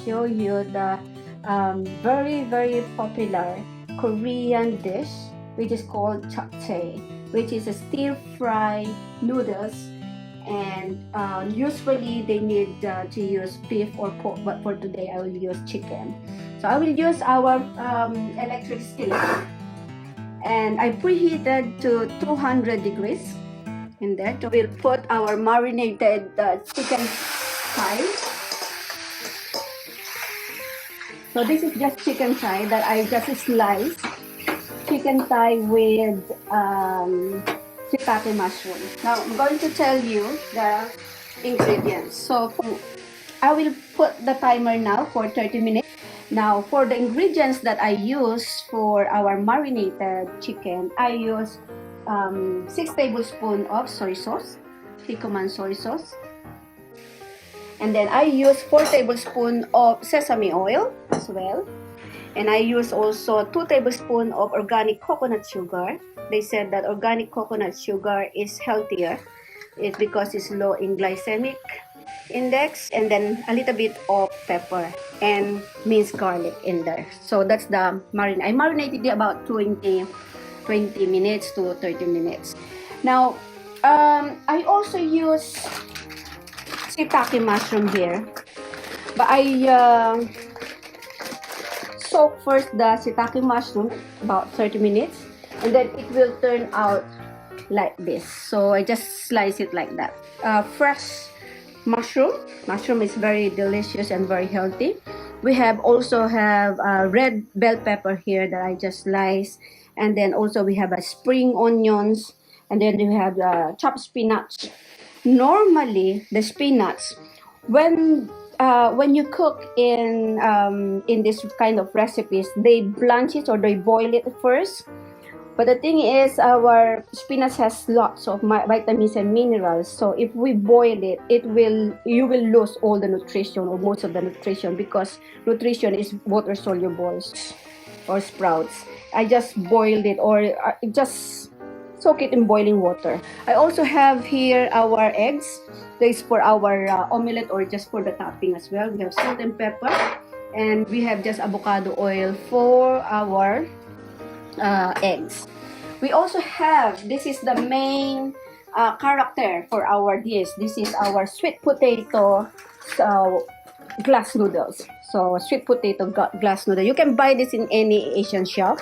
show you the very popular Korean dish, which is called japchae, which is a stir-fry noodles. And usually they need to use beef or pork, but for today I will use chicken. So I will use our electric skillet, and I preheated to 200 degrees. In there, we'll put our marinated chicken thigh. So this is just chicken thigh that I just sliced. Chicken thigh with shiitake mushroom. Now I'm going to tell you the ingredients. So I will put the timer now for 30 minutes. Now for the ingredients that I use for our marinated chicken, I use 6 tablespoons of soy sauce, Kikkoman soy sauce. And then I use 4 tablespoons of sesame oil as well. And I use also 2 tablespoons of organic coconut sugar. They said that organic coconut sugar is healthier. It's because it's low in glycemic index. And then a little bit of pepper and minced garlic in there. So that's the marinade. I marinated it about 20 minutes to 30 minutes. Now, I also use shiitake mushroom here. But I soak first the shiitake mushroom about 30 minutes, and then it will turn out like this. So I just slice it like that. Fresh mushroom is very delicious and very healthy. We also have red bell pepper here that I just sliced, and then also we have spring onions, and then we have chopped spinach. Normally the spinach, when you cook in this kind of recipes, they blanch it or they boil it first. But the thing is, our spinach has lots of vitamins and minerals. So if we boil it, you will lose all the nutrition or most of the nutrition, because nutrition is water soluble or sprouts. I just boiled it, or just soak it in boiling water. I also have here our eggs. This is for our omelette or just for the topping as well. We have salt and pepper, and we have just avocado oil for our eggs. We also have, this is the main character for our dish. This is our sweet potato glass noodles. So sweet potato glass noodle. You can buy this in any Asian shop.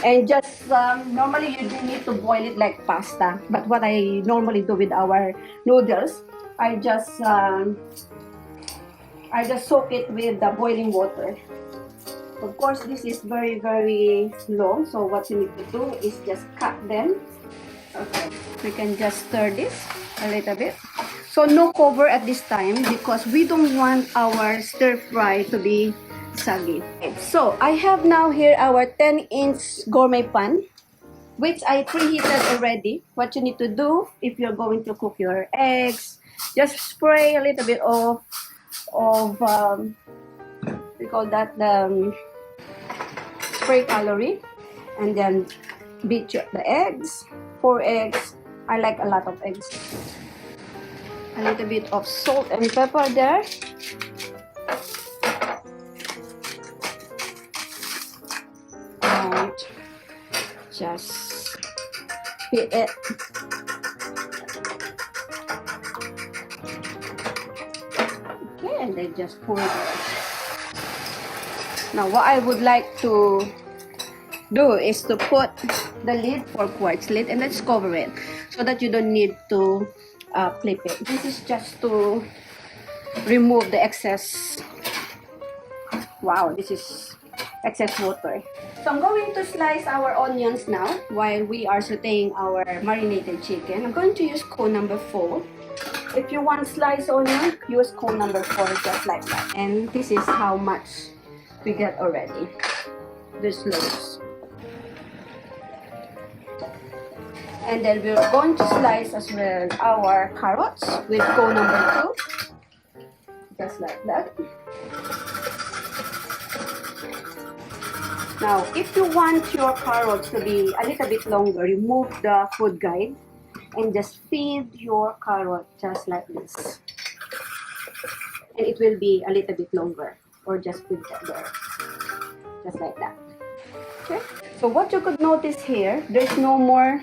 And just normally you do need to boil it like pasta. But what I normally do with our noodles, I just soak it with the boiling water. Of course, this is very long. So what you need to do is just cut them. Okay, we can just stir this a little bit. So no cover at this time, because we don't want our stir fry to be soggy. Okay, so I have now here our 10-inch gourmet pan, which I preheated already. What you need to do if you're going to cook your eggs, just spray a little bit of we call that the spray calorie, and then beat the eggs. 4 eggs. I like a lot of eggs. A little bit of salt and pepper there. And just beat it. Okay, and then just pour it out. Now what I would like to do is to put the lid for quartz lid, and let's cover it so that you don't need to flip it. This is just to remove the excess. Wow, this is excess water. So I'm going to slice our onions now while we are sauteing our marinated chicken. I'm going to use cone number 4. If you want sliced onion, use cone number 4, just like that. And this is how much we get already. This loads. And then we're going to slice as well our carrots with cone number 2. Just like that. Now, if you want your carrots to be a little bit longer, remove the food guide and just feed your carrot just like this. And it will be a little bit longer. or just put it there, just like that. Okay, so what you could notice here, there's no more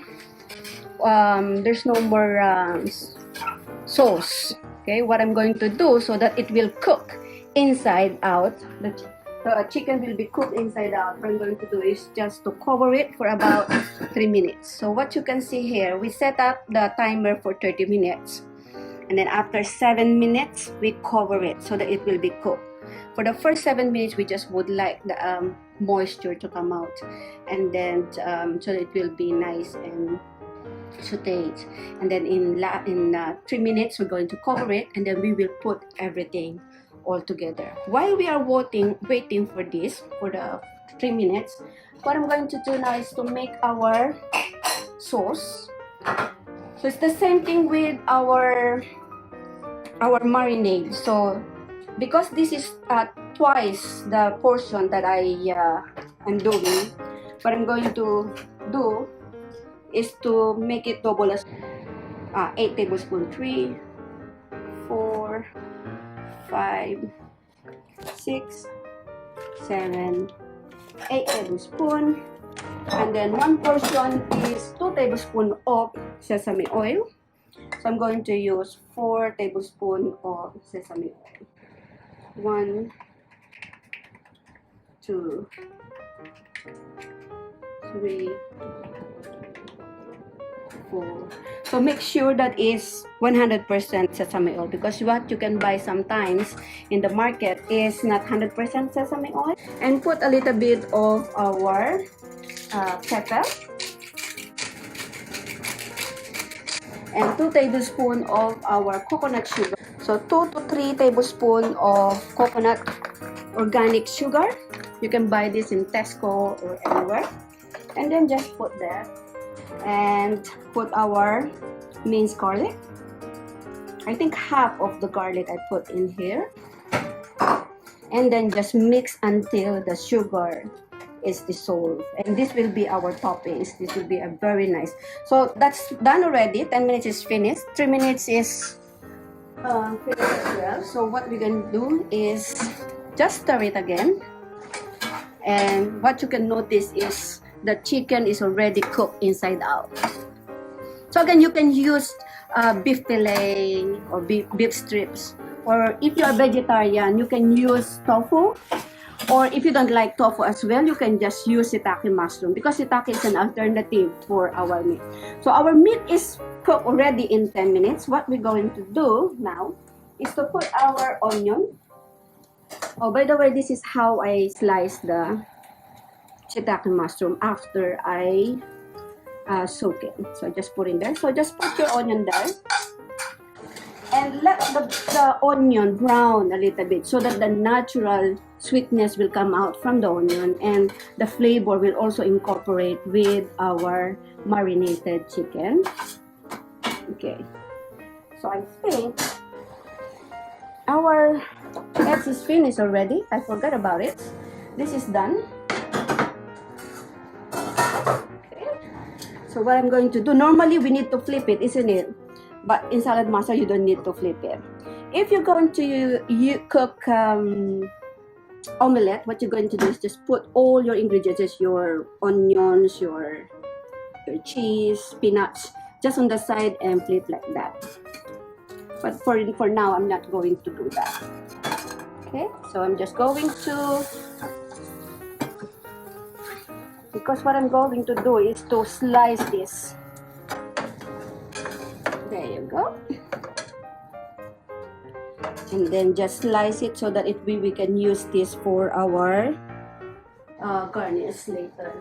sauce. Okay, what I'm going to do so that it will cook inside out, the chicken will be cooked inside out, what I'm going to do is just to cover it for about 3 minutes. So what you can see here, we set up the timer for 30 minutes, and then after 7 minutes we cover it so that it will be cooked. For the first 7 minutes we just would like the moisture to come out, and then so that it will be nice and sauteed. And then in 3 minutes we're going to cover it, and then we will put everything all together. While we are waiting for this for the 3 minutes, what I'm going to do now is to make our sauce. So it's the same thing with our marinade. So because this is twice the portion that I'm doing, what I'm going to do is to make it double as 8 tablespoons, 3, 4, 5, 6, 7, 8 tablespoons, and then one portion is 2 tablespoons of sesame oil. So I'm going to use 4 tablespoons of sesame oil. 1, 2, 3, 4. So make sure that is 100% sesame oil, because what you can buy sometimes in the market is not 100% sesame oil. And put a little bit of our pepper and 2 tablespoons of our coconut sugar. So 2 to 3 tablespoons of coconut organic sugar. You can buy this in Tesco or anywhere. And then just put there. And put our minced garlic. I think half of the garlic I put in here. And then just mix until the sugar is dissolved. And this will be our toppings. This will be a very nice. So that's done already. 10 minutes is finished. 3 minutes is finished as well. So what we're going to do is just stir it again. And what you can notice is the chicken is already cooked inside out. So again, you can use beef fillet or beef strips, or if you are vegetarian, you can use tofu, or if you don't like tofu as well, you can just use shiitake mushroom, because shiitake is an alternative for our meat. So our meat is cooked already in 10 minutes. What we're going to do now is to put our onion. Oh, by the way, this is how I slice the shiitake mushroom after I soak it. So just put in there. So just put your onion there and let the onion brown a little bit so that the natural sweetness will come out from the onion, and the flavor will also incorporate with our marinated chicken. Okay, so I think our eggs is finished already. I forgot about it. This is done. So what I'm going to do, normally we need to flip it, isn't it? But in Saladmaster, you don't need to flip it. If you're going to cook omelette, what you're going to do is just put all your ingredients, your onions, your cheese, spinach, just on the side and flip like that. But for now, I'm not going to do that. Okay, so I'm just going to, because what I'm going to do is to slice this. There you go. And then just slice it so that we can use this for our garnish later.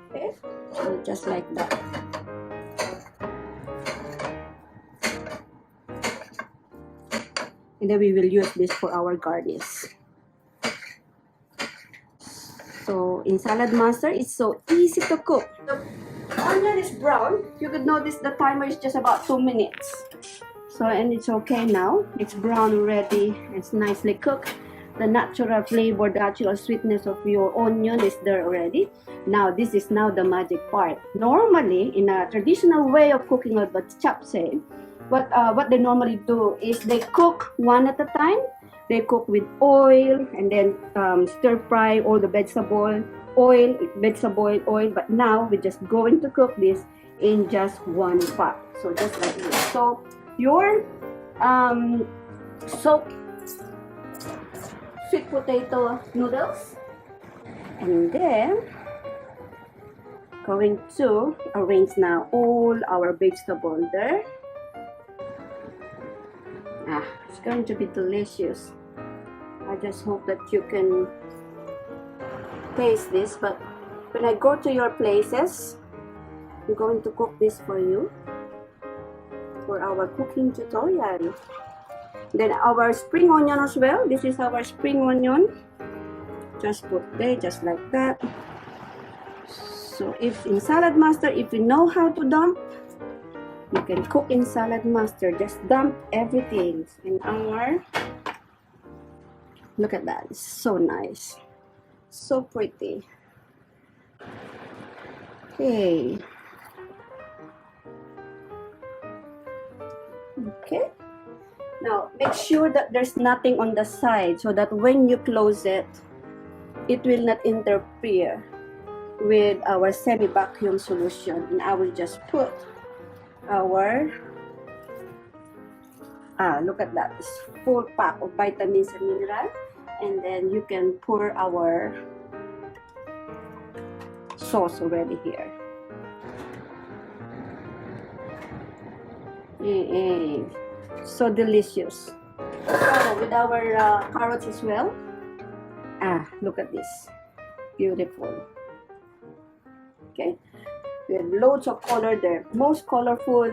Okay, so just like that. And then we will use this for our garnish. So in Saladmaster, it's so easy to cook. The onion is brown. You could notice the timer is just about 2 minutes. So, and it's okay now. It's brown already. It's nicely cooked. The natural flavor, the natural sweetness of your onion is there already. Now, this is now the magic part. Normally, in a traditional way of cooking of the japchae, what they normally do is they cook one at a time. they cook with oil and then stir fry all the vegetable oil. But now we're just going to cook this in just one pot. So just like this. So your soaked sweet potato noodles, and then going to arrange now all our vegetable there. It's going to be delicious. I just hope that you can taste this. But when I go to your places, I'm going to cook this for you for our cooking tutorial. Then our spring onion as well. This is our spring onion. Just put there, just like that. So if in Saladmaster, if you know how to dump, you can cook in Saladmaster. Just dump everything in our. Look at that. It's so nice. So pretty. Okay. Okay. Now make sure that there's nothing on the side so that when you close it, it will not interfere with our semi-vacuum solution. And I will just put our look at that, it's full pack of vitamins and minerals. And then you can pour our sauce already here. So delicious. So with our carrots as well. Look at this, beautiful. Okay, we have loads of color there, most colorful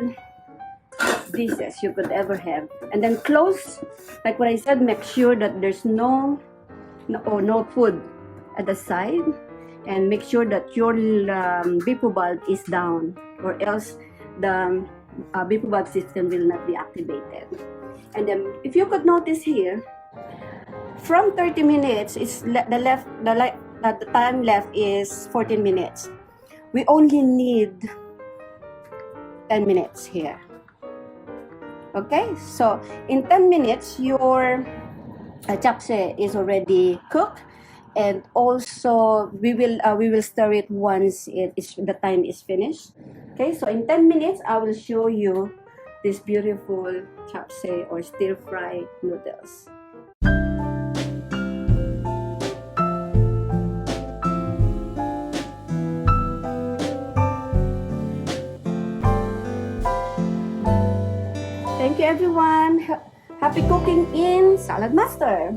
dishes you could ever have. And then close, like what I said, make sure that there's no food at the side, and make sure that your bipo bulb is down, or else the bipo bulb system will not be activated. And then if you could notice here, from 30 minutes, it's the time left is 14 minutes. We only need 10 minutes here. Okay, so in 10 minutes, your japchae is already cooked, and also we will stir it once the time is finished. Okay, so in 10 minutes, I will show you this beautiful japchae or stir fry noodles. Thank you everyone. Happy cooking in Saladmaster.